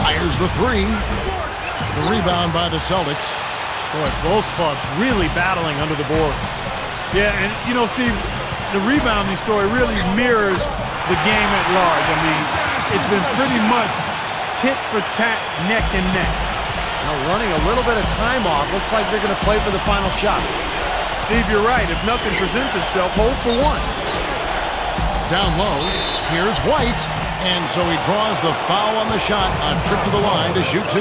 Fires the three. The rebound by the Celtics. Boy, both clubs really battling under the boards. Yeah, and you know, Steve, the rebounding story really mirrors the game at large. I mean, it's been pretty much tit for tat, neck and neck. Now running a little bit of time off. Looks like they're going to play for the final shot. Steve, you're right. If nothing presents itself, hold for one. Down low, here's White. And so he draws the foul on the shot, a trip to the line to shoot two.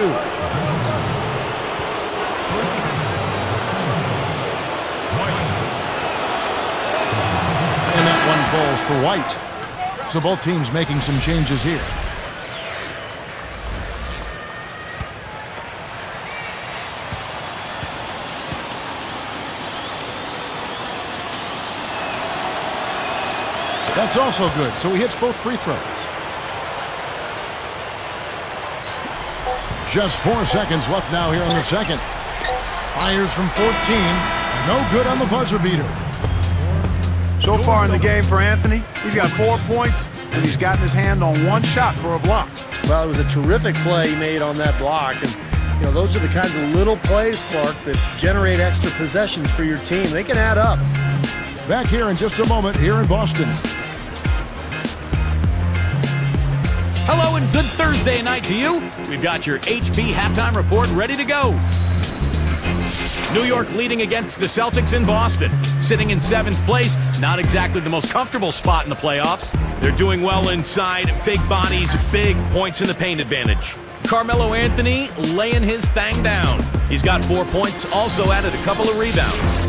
And that one falls for White. So both teams making some changes here. That's also good, so he hits both free throws. Just 4 seconds left now here in the second. Fires from 14. No good on the buzzer beater. So far in the game for Anthony, he's got 4 points, and he's gotten his hand on one shot for a block. Well, it was a terrific play he made on that block. And, you know, those are the kinds of little plays, Clark, that generate extra possessions for your team. They can add up. Back here in just a moment here in Boston. Hello and good Thursday night to you. We've got your HP halftime report ready to go. New York leading against the Celtics in Boston. Sitting in 7th place, not exactly the most comfortable spot in the playoffs. They're doing well inside, big bodies, big points in the paint advantage. Carmelo Anthony laying his thing down. He's got 4 points, also added a couple of rebounds.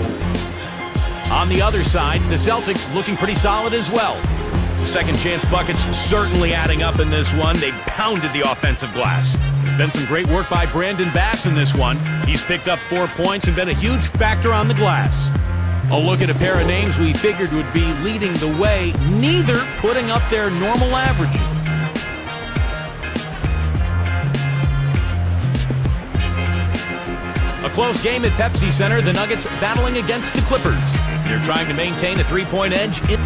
On the other side, the Celtics looking pretty solid as well. Second chance buckets certainly adding up in this one. They pounded the offensive glass. There's been some great work by Brandon Bass in this one. He's picked up 4 points and been a huge factor on the glass. A look at a pair of names we figured would be leading the way, neither putting up their normal average. A close game at Pepsi Center, the Nuggets battling against the Clippers. They're trying to maintain a 3-point edge in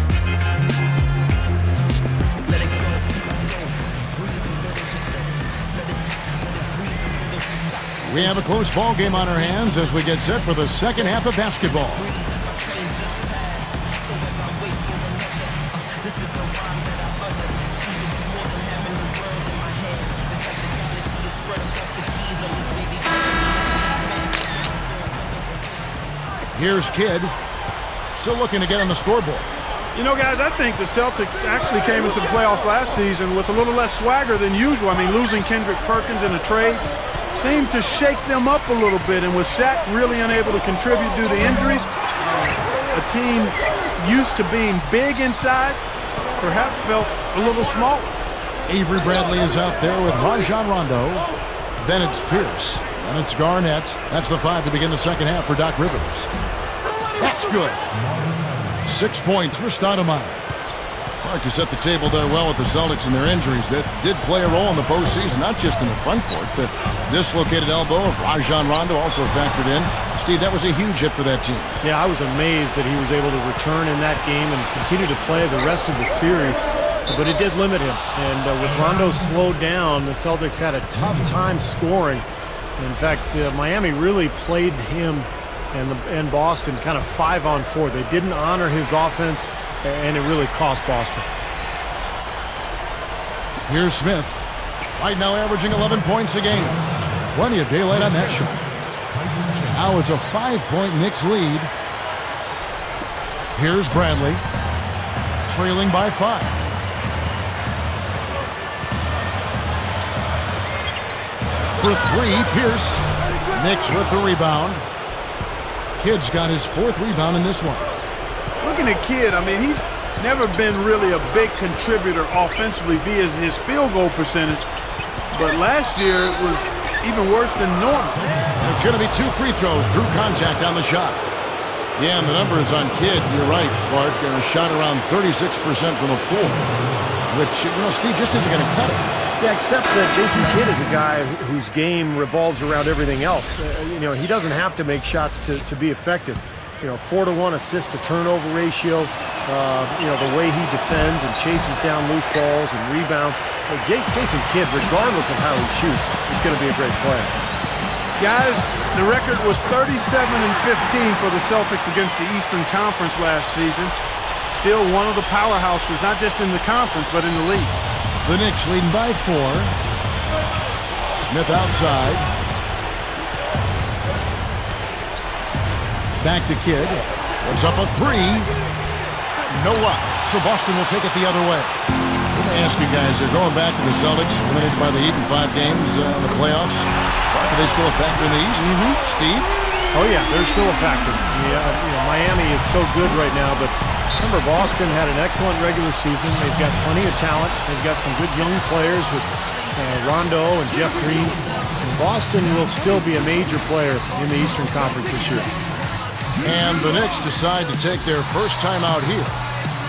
We have a close ball game on our hands as we get set for the second half of basketball. Here's Kidd, still looking to get on the scoreboard. You know, guys, I think the Celtics actually came into the playoffs last season with a little less swagger than usual. I mean, losing Kendrick Perkins in a trade seemed to shake them up a little bit, and with Shaq really unable to contribute due to injuries, a team used to being big inside perhaps felt a little smaller. Avery Bradley is out there with Rajon Rondo. Then it's Pierce. And it's Garnett. That's the 5 to begin the second half for Doc Rivers. That's good. 6 points for Stoudemire. Clark has set the table there well with the Celtics and their injuries. That did play a role in the postseason, not just in the front court. The dislocated elbow of Rajon Rondo also factored in. Steve, that was a huge hit for that team. Yeah, I was amazed that he was able to return in that game and continue to play the rest of the series. But it did limit him. And with Rondo slowed down, the Celtics had a tough time scoring. In fact, Miami really played him and Boston kind of 5-on-4. They didn't honor his offense, and it really cost Boston. Here's Smith. Right now averaging 11 points a game. Plenty of daylight on that shot. Now it's a 5-point Knicks lead. Here's Bradley. Trailing by 5. For 3, Pierce. Knicks with the rebound. Kidd's got his 4th rebound in this one. Looking at Kidd, I mean, he's never been really a big contributor offensively via his field goal percentage. But last year it was even worse than normal. And it's going to be 2 free throws. Drew contact on the shot. Yeah, and the numbers on Kidd, you're right, Clark. And a shot around 36% from the floor. Which, you know, Steve just isn't going to cut it. Yeah, except that Jason Kidd is a guy whose game revolves around everything else. You know, he doesn't have to make shots to be effective. You know, 4-to-1 assist to turnover ratio. The way he defends and chases down loose balls and rebounds. Jason Kidd, regardless of how he shoots, is going to be a great player. Guys, the record was 37-15 for the Celtics against the Eastern Conference last season. Still one of the powerhouses, not just in the conference, but in the league. The Knicks leading by 4. Smith outside. Back to Kidd. Puts up a 3. No luck. So Boston will take it the other way. Let me ask you guys, they're going back to the Celtics, eliminated by the Heat in 5 games in the playoffs. Are they still a factor in the East? Steve? Oh, yeah, they're still a factor. Miami is so good right now, but remember, Boston had an excellent regular season. They've got plenty of talent. They've got some good young players with Rondo and Jeff Green. And Boston will still be a major player in the Eastern Conference this year. And the Knicks decide to take their first time out here.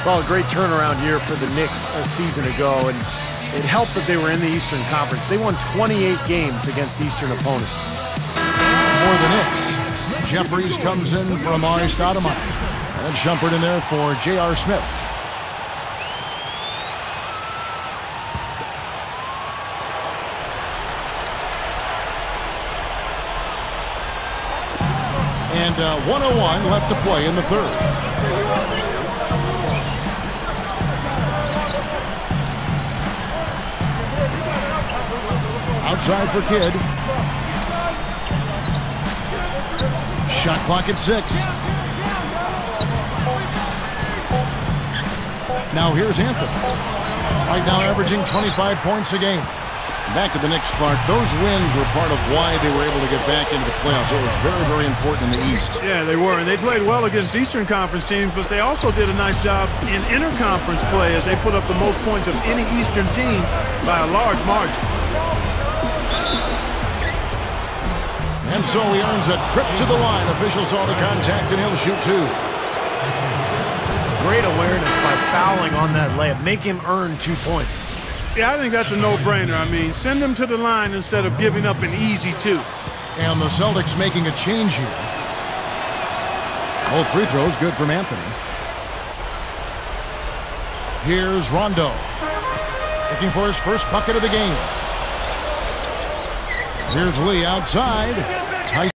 Well, a great turnaround year for the Knicks a season ago, and it helped that they were in the Eastern Conference. They won 28 games against Eastern opponents. For the Knicks, Jeffries comes in for Amari Stoudemire. And Shumpert in there for J.R. Smith. And 1:01 left to play in the third. Outside for Kidd. Shot clock at 6. Now here's Anthony. Right now averaging 25 points a game. Back to the Knicks, Clark. Those wins were part of why they were able to get back into the playoffs. They were very, very important in the East. Yeah, they were. And they played well against Eastern Conference teams, but they also did a nice job in interconference play as they put up the most points of any Eastern team by a large margin. And so he earns a trip to the line. Officials saw the contact, and he'll shoot 2. Great awareness by fouling on that layup. Make him earn 2 points. Yeah, I think that's a no-brainer. I mean, send him to the line instead of giving up an easy 2. And the Celtics making a change here. Both free throws good from Anthony. Here's Rondo. Looking for his first bucket of the game. Here's Lee outside. Tyson